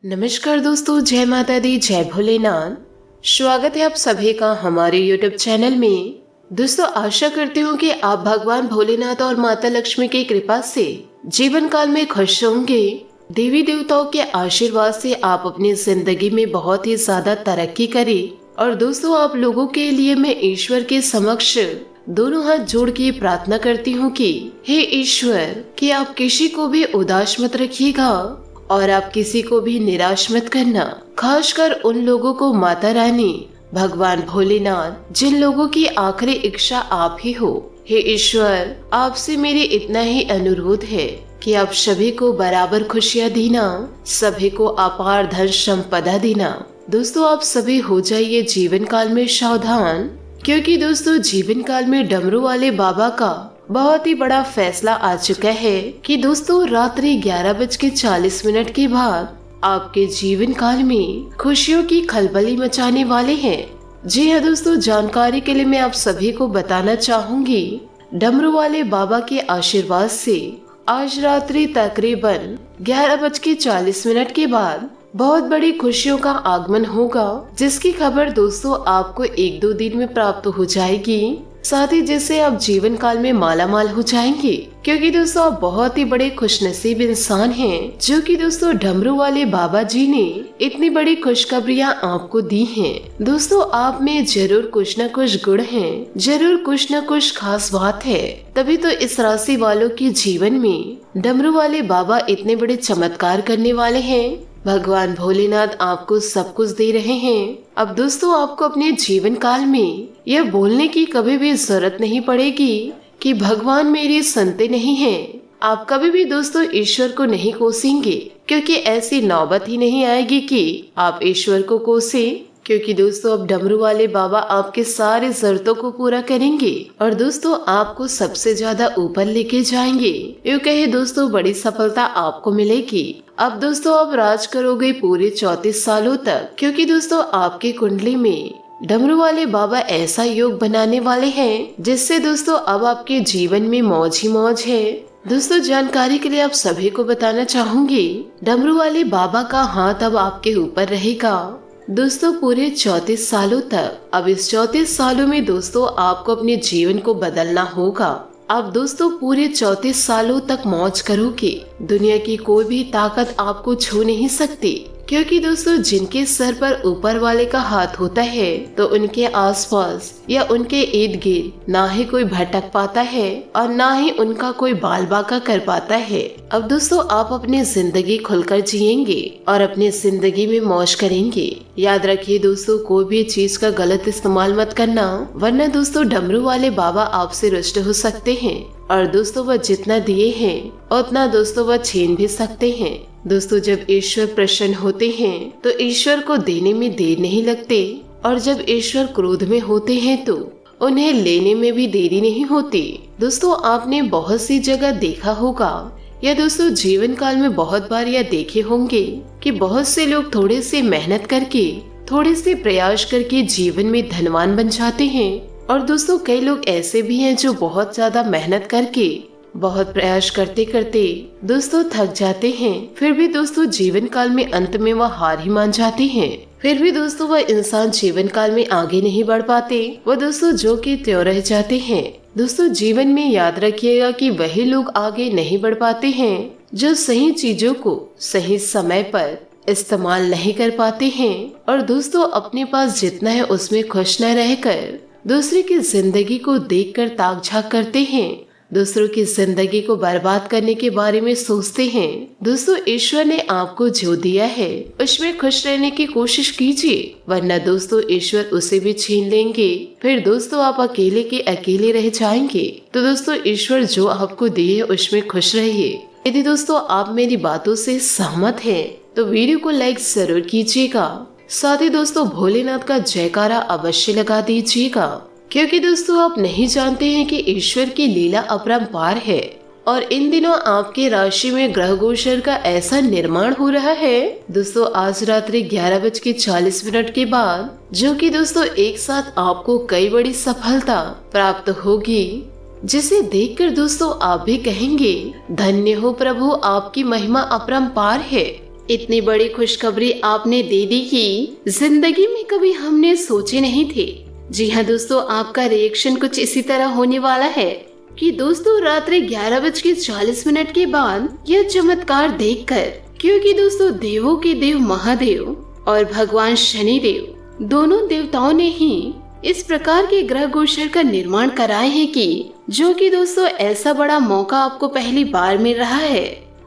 नमस्कार दोस्तों, जय माता दी, जय भोलेनाथ। स्वागत है आप सभी का हमारे YouTube चैनल में। दोस्तों, आशा करती हूँ कि आप भगवान भोलेनाथ और माता लक्ष्मी की कृपा से जीवन काल में खुश होंगे। देवी देवताओं के आशीर्वाद से आप अपनी जिंदगी में बहुत ही ज्यादा तरक्की करें। और दोस्तों, आप लोगों के लिए मैं ईश्वर के समक्ष दोनों हाथ जोड़ के प्रार्थना करती हूँ कि हे ईश्वर, कि आप किसी को भी उदास मत रखिएगा और आप किसी को भी निराश मत करना। खासकर उन लोगों को माता रानी भगवान भोलेनाथ जिन लोगों की आखिरी इच्छा आप ही हो। हे ईश्वर, आपसे मेरी इतना ही अनुरोध है कि आप सभी को बराबर खुशियाँ देना, सभी को अपार धन संपदा देना। दोस्तों, आप सभी हो जाइए जीवन काल में सावधान, क्योंकि दोस्तों जीवन काल में डमरू वाले बाबा का बहुत ही बड़ा फैसला आ चुका है कि दोस्तों रात्रि 11:40 के बाद आपके जीवन काल में खुशियों की खलबली मचाने वाले हैं। जी हाँ दोस्तों, जानकारी के लिए मैं आप सभी को बताना चाहूंगी, डमरू वाले बाबा के आशीर्वाद से आज रात्रि तकरीबन 11:40 के बाद बहुत बड़ी खुशियों का आगमन होगा, जिसकी खबर दोस्तों आपको 1-2 दिन में प्राप्त हो जाएगी। साथ ही जिससे आप जीवन काल में माला माल हो जाएंगे, क्योंकि दोस्तों आप बहुत ही बड़े खुशनसीब इंसान हैं, जो कि दोस्तों डमरू वाले बाबा जी ने इतनी बड़ी खुशखबरियां आपको दी हैं। दोस्तों, आप में जरूर कुछ न कुछ गुण हैं, जरूर कुछ न कुछ खास बात है, तभी तो इस राशि वालों के जीवन में डमरू वाले बाबा इतने बड़े चमत्कार करने वाले हैं। भगवान भोलेनाथ आपको सब कुछ दे रहे हैं। अब दोस्तों, आपको अपने जीवन काल में यह बोलने की कभी भी जरूरत नहीं पड़ेगी कि भगवान मेरे सुनते नहीं हैं। आप कभी भी दोस्तों ईश्वर को नहीं कोसेंगे, क्योंकि ऐसी नौबत ही नहीं आएगी कि आप ईश्वर को कोसें, क्योंकि दोस्तों अब डमरू वाले बाबा आपके सारे जरूरतों को पूरा करेंगे और दोस्तों आपको सबसे ज्यादा ऊपर लेके जाएंगे। यूँ कहे दोस्तों, बड़ी सफलता आपको मिलेगी। अब दोस्तों आप राज करोगे पूरे 34 सालों तक, क्योंकि दोस्तों आपकी कुंडली में डमरू वाले बाबा ऐसा योग बनाने वाले हैं, जिससे दोस्तों अब आपके जीवन में मौज ही मौज है। दोस्तों, जानकारी के लिए आप सभी को बताना चाहूंगी, डमरू वाले बाबा का हाथ अब आपके ऊपर रहेगा दोस्तों पूरे 34 सालों तक। अब इस 34 सालों में दोस्तों आपको अपने जीवन को बदलना होगा। आप दोस्तों पूरे 34 सालों तक मौज करोगे, दुनिया की कोई भी ताकत आपको छू नहीं सकती, क्योंकि दोस्तों जिनके सर पर ऊपर वाले का हाथ होता है तो उनके आसपास या उनके इर्द गिर्द ना ही कोई भटक पाता है और ना ही उनका कोई बाल बाका कर पाता है। अब दोस्तों आप अपनी जिंदगी खुलकर जिएंगे और अपनी जिंदगी में मौज करेंगे। याद रखिए दोस्तों, कोई भी चीज का गलत इस्तेमाल मत करना, वरना दोस्तों डमरू वाले बाबा आपसे रुष्ट हो सकते हैं और दोस्तों वह जितना दिए हैं उतना दोस्तों वह छीन भी सकते हैं। दोस्तों, जब ईश्वर प्रसन्न होते हैं तो ईश्वर को देने में देर नहीं लगती, और जब ईश्वर क्रोध में होते हैं तो उन्हें लेने में भी देरी नहीं होती। दोस्तों, आपने बहुत सी जगह देखा होगा या दोस्तों जीवन काल में बहुत बार यह देखे होंगे कि बहुत से लोग थोड़े से मेहनत करके, थोड़े से प्रयास करके जीवन में धनवान बन जाते हैं, और दोस्तों कई लोग ऐसे भी हैं जो बहुत ज्यादा मेहनत करके, बहुत प्रयास करते करते दोस्तों थक जाते हैं, फिर भी दोस्तों जीवन काल में अंत में वह हार ही मान जाते हैं। फिर भी दोस्तों वह इंसान जीवन काल में आगे नहीं बढ़ पाते, वह दोस्तों जो कि त्यों रह जाते हैं। दोस्तों जीवन में याद रखिएगा कि वही लोग आगे नहीं बढ़ पाते हैं जो सही चीजों को सही समय पर इस्तेमाल नहीं कर पाते हैं, और दोस्तों अपने पास जितना है उसमें खुश न रहकर दूसरे की जिंदगी को देखकर ताक झांक करते हैं, दूसरों की जिंदगी को बर्बाद करने के बारे में सोचते हैं। दोस्तों, ईश्वर ने आपको जो दिया है उसमें खुश रहने की कोशिश कीजिए, वरना दोस्तों ईश्वर उसे भी छीन लेंगे, फिर दोस्तों आप अकेले के अकेले रह जाएंगे। तो दोस्तों ईश्वर जो आपको दिए उसमें खुश रहिए। यदि दोस्तों आप मेरी बातों से सहमत हैं तो वीडियो को लाइक जरूर कीजिएगा, साथ ही दोस्तों भोलेनाथ का जयकारा अवश्य लगा दीजिएगा, क्योंकि दोस्तों आप नहीं जानते हैं कि ईश्वर की लीला अपरंपार है। और इन दिनों आपके राशि में ग्रह गोचर का ऐसा निर्माण हो रहा है दोस्तों, आज रात्रि 11:40 के बाद, जो कि दोस्तों एक साथ आपको कई बड़ी सफलता प्राप्त होगी, जिसे देखकर दोस्तों आप भी कहेंगे धन्य हो प्रभु, आपकी महिमा अपरंपार है। इतनी बड़ी खुशखबरी आपने दे दी कि जिंदगी में कभी हमने सोचे नहीं थे। जी हाँ दोस्तों, आपका रिएक्शन कुछ इसी तरह होने वाला है कि दोस्तों रात्रि 11:40 के बाद यह चमत्कार देखकर, क्योंकि दोस्तों देवों के देव महादेव और भगवान शनिदेव दोनों देवताओं ने ही इस प्रकार के ग्रह गोचर का निर्माण कराए हैं कि जो कि दोस्तों ऐसा बड़ा मौका आपको पहली बार मिल रहा है।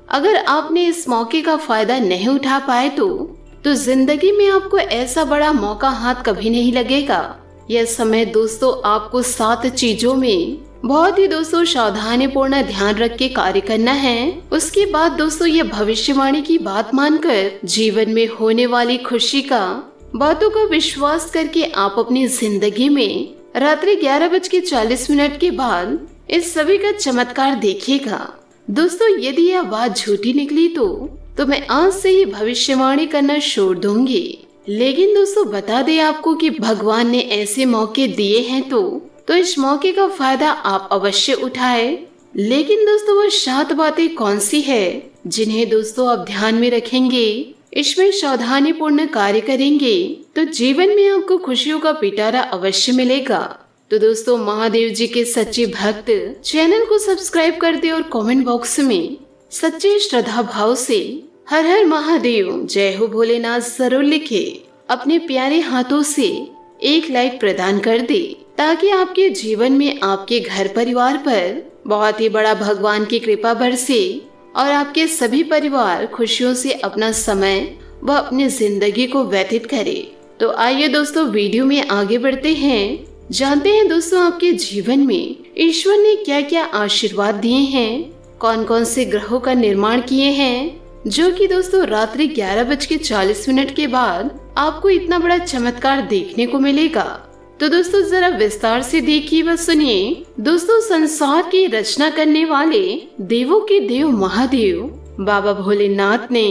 अगर आपने इस मौके का फायदा नहीं उठा पाए तो जिंदगी में आपको ऐसा बड़ा मौका हाथ कभी नहीं लगेगा। यह समय दोस्तों आपको 7 चीजों में बहुत ही दोस्तों सावधानी पूर्ण ध्यान रख के कार्य करना है। उसके बाद दोस्तों ये भविष्यवाणी की बात मानकर जीवन में होने वाली खुशी का बातों का विश्वास करके आप अपनी जिंदगी में रात्रि 11:40 के बाद इस सभी का चमत्कार देखिएगा। दोस्तों यदि यह बात झूठी निकली तो मैं आज से ही भविष्यवाणी करना छोड़ दूंगी। लेकिन दोस्तों बता दें आपको कि भगवान ने ऐसे मौके दिए हैं तो इस मौके का फायदा आप अवश्य उठाएं। लेकिन दोस्तों वो 7 बातें कौन सी है जिन्हें दोस्तों आप ध्यान में रखेंगे, इसमें सावधानी पूर्ण कार्य करेंगे तो जीवन में आपको खुशियों का पिटारा अवश्य मिलेगा। तो दोस्तों महादेव जी के सच्चे भक्त चैनल को सब्सक्राइब कर दे और कमेंट बॉक्स में सच्चे श्रद्धा भाव से हर हर महादेव जय हो भोलेनाथ जरूर लिखे। अपने प्यारे हाथों से एक लाइक प्रदान कर दे ताकि आपके जीवन में आपके घर परिवार पर बहुत ही बड़ा भगवान की कृपा बरसे और आपके सभी परिवार खुशियों से अपना समय व अपनी जिंदगी को व्यतीत करे। तो आइए दोस्तों वीडियो में आगे बढ़ते हैं, जानते हैं दोस्तों आपके जीवन में ईश्वर ने क्या क्या आशीर्वाद दिए हैं, कौन कौन से ग्रहों का निर्माण किए हैं जो कि दोस्तों रात्रि 11:40 के बाद आपको इतना बड़ा चमत्कार देखने को मिलेगा। तो दोस्तों जरा विस्तार से देखिए व सुनिए। दोस्तों संसार की रचना करने वाले देवों के देव महादेव बाबा भोलेनाथ ने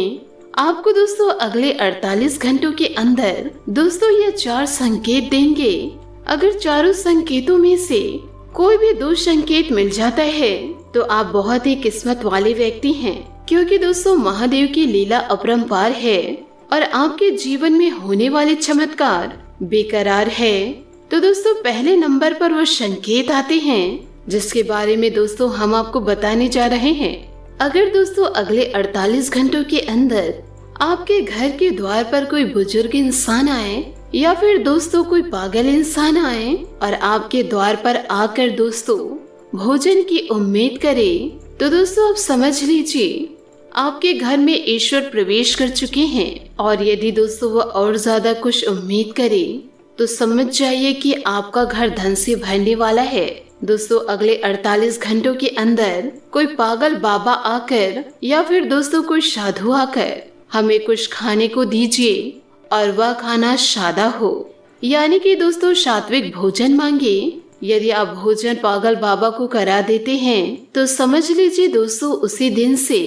आपको दोस्तों अगले 48 घंटों के अंदर दोस्तों ये 4 संकेत देंगे। अगर चारों संकेतों में से कोई भी 2 संकेत मिल जाता है तो आप बहुत ही किस्मत वाले व्यक्ति हैं, क्योंकि दोस्तों महादेव की लीला अपरंपार है और आपके जीवन में होने वाले चमत्कार बेकरार है। तो दोस्तों पहले नंबर पर वो संकेत आते हैं जिसके बारे में दोस्तों हम आपको बताने जा रहे हैं। अगर दोस्तों अगले 48 घंटों के अंदर आपके घर के द्वार पर कोई बुजुर्ग इंसान आए या फिर दोस्तों कोई पागल इंसान आए और आपके द्वार पर आकर दोस्तों भोजन की उम्मीद करे तो दोस्तों आप समझ लीजिए आपके घर में ईश्वर प्रवेश कर चुके हैं। और यदि दोस्तों वो और ज्यादा कुछ उम्मीद करे तो समझ जाइए कि आपका घर धन से भरने वाला है। दोस्तों अगले 48 घंटों के अंदर कोई पागल बाबा आकर या फिर दोस्तों कोई साधु आकर हमें कुछ खाने को दीजिए और वह खाना सादा हो, यानी कि दोस्तों सात्विक भोजन मांगे। यदि आप भोजन पागल बाबा को करा देते हैं तो समझ लीजिए दोस्तों उसी दिन से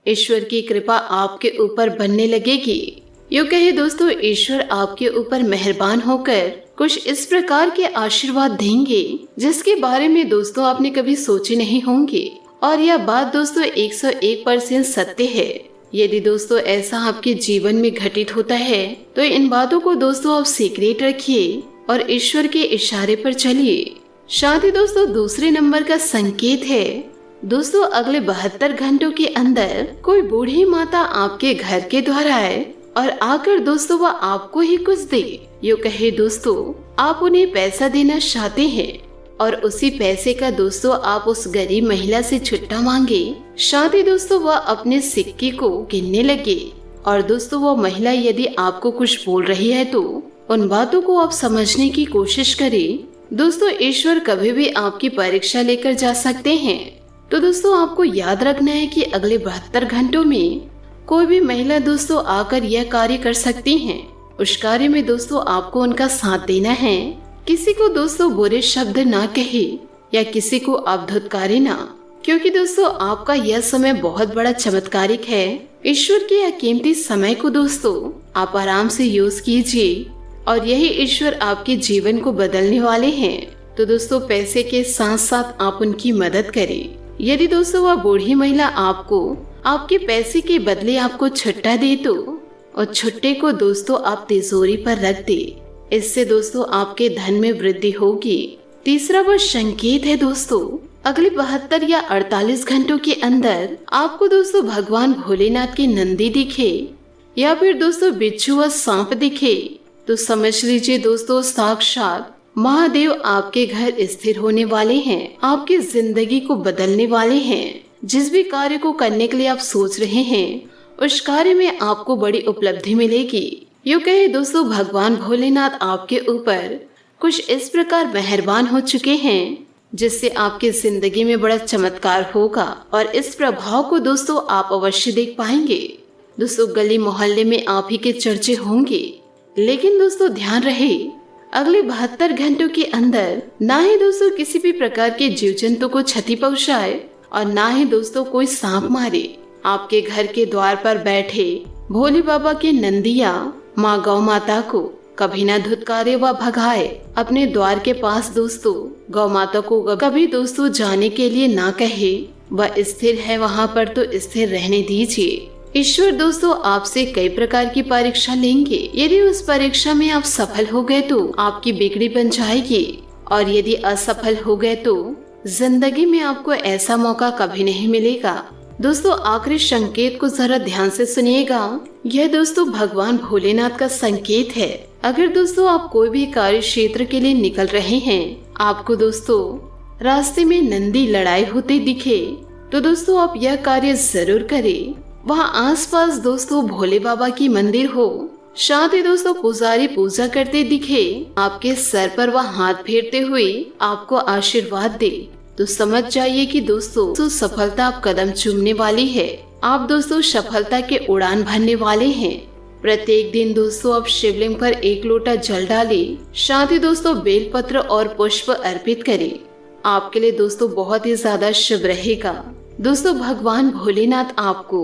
ईश्वर की कृपा आपके ऊपर बनने लगेगी। यूँ कहे दोस्तों ईश्वर आपके ऊपर मेहरबान होकर कुछ इस प्रकार के आशीर्वाद देंगे जिसके बारे में दोस्तों आपने कभी सोचे नहीं होंगे। और यह बात दोस्तों 101% सत्य है। यदि दोस्तों ऐसा आपके जीवन में घटित होता है तो इन बातों को दोस्तों आप सीक्रेट रखिए और ईश्वर के इशारे पर चलिए। साथ ही दोस्तों दूसरे नंबर का संकेत है दोस्तों अगले 72 घंटों के अंदर कोई बूढ़ी माता आपके घर के द्वार आए और आकर दोस्तों वह आपको ही कुछ दे। यूँ कहे दोस्तों आप उन्हें पैसा देना चाहते हैं और उसी पैसे का दोस्तों आप उस गरीब महिला से छुट्टा मांगे। साथ ही दोस्तों वह अपने सिक्के को गिनने लगे और दोस्तों वो महिला यदि आपको कुछ बोल रही है तो उन बातों को आप समझने की कोशिश करें। दोस्तों ईश्वर कभी भी आपकी परीक्षा लेकर जा सकते हैं। तो दोस्तों आपको याद रखना है कि अगले 72 घंटों में कोई भी महिला दोस्तों आकर यह कार्य कर सकती हैं। उस कार्य में दोस्तों आपको उनका साथ देना है। किसी को दोस्तों बुरे शब्द ना कहे या किसी को आप धुतकारे ना, क्योंकि दोस्तों आपका यह समय बहुत बड़ा चमत्कारिक है। ईश्वर के यह कीमती समय को दोस्तों आप आराम से यूज कीजिए और यही ईश्वर आपके जीवन को बदलने वाले हैं। तो दोस्तों पैसे के साथ साथ आप उनकी मदद करें। यदि दोस्तों वह बूढ़ी महिला आपको आपके पैसे के बदले आपको छुट्टा दे तो और छुट्टे को दोस्तों आप तिजोरी पर रख दे। इससे दोस्तों आपके धन में वृद्धि होगी। तीसरा वो संकेत है दोस्तों, अगले 72 या 48 घंटों के अंदर आपको दोस्तों भगवान भोलेनाथ की नंदी दिखे या फिर दोस्तों बिच्छू व सांप दिखे तो समझ लीजिए दोस्तों साक्षात महादेव आपके घर स्थिर होने वाले हैं, आपकी जिंदगी को बदलने वाले हैं। जिस भी कार्य को करने के लिए आप सोच रहे हैं उस कार्य में आपको बड़ी उपलब्धि मिलेगी। यूँ कहे दोस्तों भगवान भोलेनाथ आपके ऊपर कुछ इस प्रकार मेहरबान हो चुके हैं जिससे आपकी जिंदगी में बड़ा चमत्कार होगा और इस प्रभाव को दोस्तों आप अवश्य देख पाएंगे। दोस्तों गली मोहल्ले में आप ही के चर्चे होंगे, लेकिन दोस्तों ध्यान रहे अगले 72 घंटों के अंदर ना ही दोस्तों किसी भी प्रकार के जीव जंतु को क्षति पहुंचाए और ना ही दोस्तों कोई सांप मारे। आपके घर के द्वार पर बैठे भोले बाबा के नंदिया माँ गौ माता को कभी न धुतकारे व भगाए। अपने द्वार के पास दोस्तों गौ माता को कभी दोस्तों जाने के लिए ना कहे, वह स्थिर है वहाँ पर तो स्थिर रहने दीजिए। ईश्वर दोस्तों आपसे कई प्रकार की परीक्षा लेंगे। यदि उस परीक्षा में आप सफल हो गए तो आपकी बिगड़ी बन जाएगी और यदि असफल हो गए तो जिंदगी में आपको ऐसा मौका कभी नहीं मिलेगा। दोस्तों आखिरी संकेत को जरा ध्यान से सुनिएगा। यह दोस्तों भगवान भोलेनाथ का संकेत है। अगर दोस्तों आप कोई भी कार्य क्षेत्र के लिए निकल रहे हैं, आपको दोस्तों रास्ते में नंदी लड़ाई होते दिखे तो दोस्तों आप यह कार्य जरूर करें। वहाँ आसपास दोस्तों भोले बाबा की मंदिर हो, साथ ही दोस्तों पुजारी पूजा करते दिखे, आपके सर पर वह हाथ फेरते हुए आपको आशीर्वाद दे तो समझ जाइए कि दोस्तों सफलता आप कदम चूमने वाली है। आप दोस्तों सफलता के उड़ान भरने वाले हैं। प्रत्येक दिन दोस्तों आप शिवलिंग पर 1 लोटा जल डाले, साथ ही दोस्तों बेलपत्र और पुष्प अर्पित करें। आपके लिए दोस्तों बहुत ही ज्यादा शुभ रहेगा। दोस्तों भगवान भोलेनाथ आपको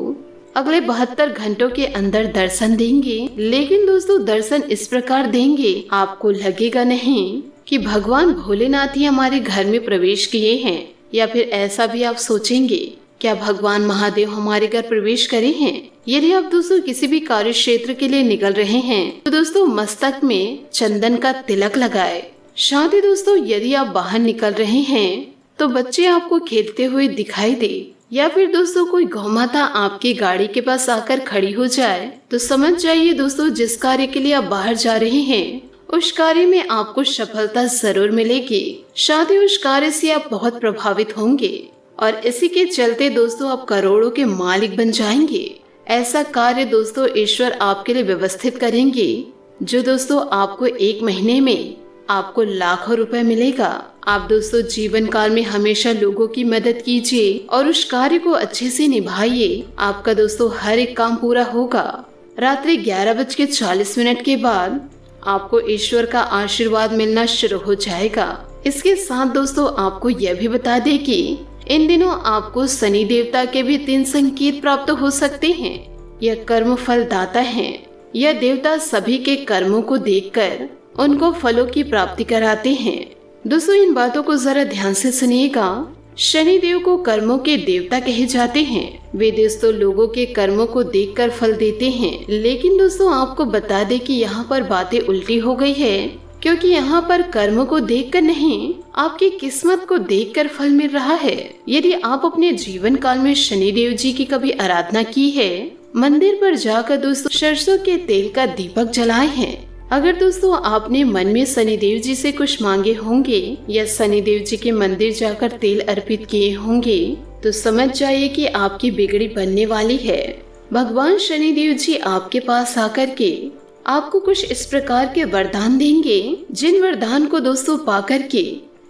अगले 72 घंटों के अंदर दर्शन देंगे, लेकिन दोस्तों दर्शन इस प्रकार देंगे आपको लगेगा नहीं कि भगवान भोलेनाथ ही हमारे घर में प्रवेश किए हैं, या फिर ऐसा भी आप सोचेंगे क्या भगवान महादेव हमारे घर प्रवेश करे हैं। यदि आप दोस्तों किसी भी कार्य क्षेत्र के लिए निकल रहे हैं तो दोस्तों मस्तक में चंदन का तिलक लगाए। साथ ही दोस्तों यदि आप बाहर निकल रहे हैं तो बच्चे आपको खेलते हुए दिखाई दे, या फिर दोस्तों कोई गौ माता आपकी गाड़ी के पास आकर खड़ी हो जाए तो समझ जाइए दोस्तों जिस कार्य के लिए आप बाहर जा रहे हैं उस कार्य में आपको सफलता जरूर मिलेगी। साथ ही उस कार्य से आप बहुत प्रभावित होंगे और इसी के चलते दोस्तों आप करोड़ों के मालिक बन जाएंगे। ऐसा कार्य दोस्तों ईश्वर आपके लिए व्यवस्थित करेंगे जो दोस्तों आपको 1 महीने में आपको लाखों रुपए मिलेगा। आप दोस्तों जीवन काल में हमेशा लोगों की मदद कीजिए और उस कार्य को अच्छे से निभाइए। आपका दोस्तों हर एक काम पूरा होगा। रात्रि 11:40 के बाद आपको ईश्वर का आशीर्वाद मिलना शुरू हो जाएगा। इसके साथ दोस्तों आपको यह भी बता दें कि इन दिनों आपको शनि देवता के भी 3 संकेत प्राप्त हो सकते हैं। यह कर्म फल दाता है। यह देवता सभी के कर्मों को देखकर उनको फलों की प्राप्ति कराते हैं। दोस्तों इन बातों को जरा ध्यान से सुनिएगा। शनि देव को कर्मों के देवता कहे जाते हैं। वे दोस्तों लोगों के कर्मों को देखकर फल देते हैं, लेकिन दोस्तों आपको बता दें कि यहाँ पर बातें उल्टी हो गई है, क्योंकि यहाँ पर कर्मों को देखकर नहीं आपकी किस्मत को देखकर फल मिल रहा है। यदि आप अपने जीवन काल में शनि देव जी की कभी आराधना की है, मंदिर पर जाकर दोस्तों सरसों के तेल का दीपक जलाए हैं, अगर दोस्तों आपने मन में शनिदेव जी से कुछ मांगे होंगे या शनिदेव जी के मंदिर जाकर तेल अर्पित किए होंगे तो समझ जाइए कि आपकी बिगड़ी बनने वाली है। भगवान शनिदेव जी आपके पास आकर के आपको कुछ इस प्रकार के वरदान देंगे, जिन वरदान को दोस्तों पा करके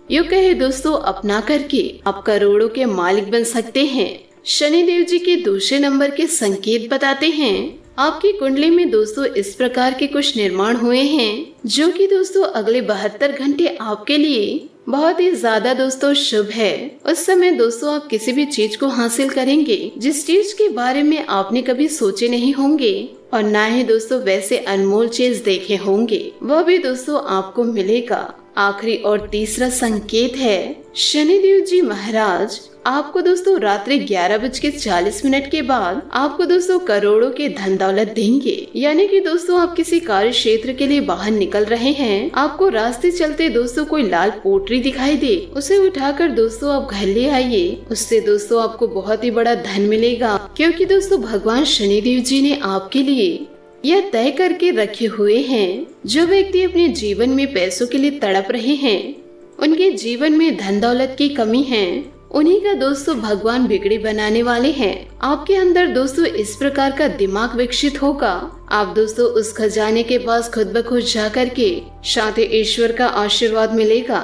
यूँ कहे दोस्तों अपना करके आप करोड़ों के मालिक बन सकते हैं। शनिदेव जी के दूसरे नंबर के संकेत बताते हैं। आपकी कुंडली में दोस्तों इस प्रकार के कुछ निर्माण हुए हैं जो कि दोस्तों अगले 72 घंटे आपके लिए बहुत ही ज्यादा दोस्तों शुभ है। उस समय दोस्तों आप किसी भी चीज को हासिल करेंगे जिस चीज के बारे में आपने कभी सोचे नहीं होंगे और ना ही दोस्तों वैसे अनमोल चीज देखे होंगे, वह भी दोस्तों आपको मिलेगा। आखिरी और तीसरा संकेत है शनिदेव जी महाराज आपको दोस्तों रात्रि 11:40 के बाद आपको दोस्तों करोड़ों के धन दौलत देंगे। यानी कि दोस्तों आप किसी कार्य क्षेत्र के लिए बाहर निकल रहे हैं, आपको रास्ते चलते दोस्तों कोई लाल पोटली दिखाई दे, उसे उठाकर दोस्तों आप घर ले आइए। उससे दोस्तों आपको बहुत ही बड़ा धन मिलेगा, क्योंकि दोस्तों भगवान शनिदेव जी ने आपके लिए यह तय करके रखे हुए हैं, जो व्यक्ति अपने जीवन में पैसों के लिए तड़प रहे हैं, उनके जीवन में धन दौलत की कमी है, उन्हीं का दोस्तों भगवान बिगड़ी बनाने वाले हैं। आपके अंदर दोस्तों इस प्रकार का दिमाग विकसित होगा, आप दोस्तों उस खजाने के पास खुद ब खुद जा करके शांत ईश्वर का आशीर्वाद मिलेगा।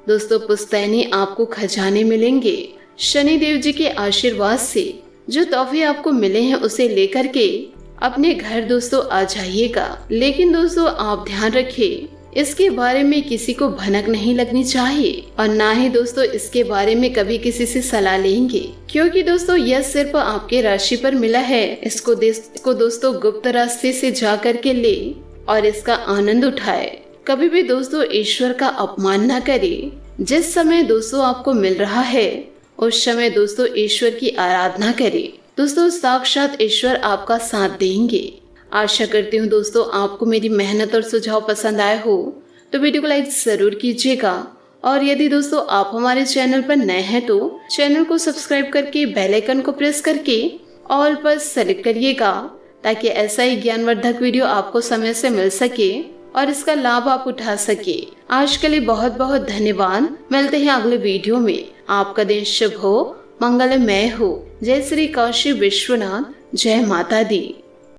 दोस्तों पुश्तैनी आपको खजाने मिलेंगे। शनिदेव जी के आशीर्वाद से जो तोहफे आपको मिले हैं उसे लेकर के अपने घर दोस्तों आ जाइएगा। लेकिन दोस्तों आप ध्यान रखिए, इसके बारे में किसी को भनक नहीं लगनी चाहिए और ना ही दोस्तों इसके बारे में कभी किसी से सलाह लेंगे, क्योंकि दोस्तों यह सिर्फ आपके राशि पर मिला है। इसको दोस्तों गुप्त रास्ते से जा कर के ले और इसका आनंद उठाए। कभी भी दोस्तों ईश्वर का अपमान न करे। जिस समय दोस्तों आपको मिल रहा है उस समय दोस्तों ईश्वर की आराधना करे। दोस्तों साक्षात ईश्वर आपका साथ देंगे। आशा करती हूँ दोस्तों आपको मेरी मेहनत और सुझाव पसंद आए हो तो वीडियो को लाइक जरूर कीजिएगा, और यदि दोस्तों आप हमारे चैनल पर नए हैं तो चैनल को सब्सक्राइब करके बेल आइकन को प्रेस करके ऑल पर सेलेक्ट करिएगा, ताकि ऐसा ही ज्ञानवर्धक वीडियो आपको समय से मिल सके और इसका लाभ आप उठा सके। आज के लिए बहुत बहुत धन्यवाद। मिलते हैं अगले वीडियो में। आपका दिन शुभ हो, मंगलमय हो। जय श्री काशी विश्वनाथ, जय माता दी।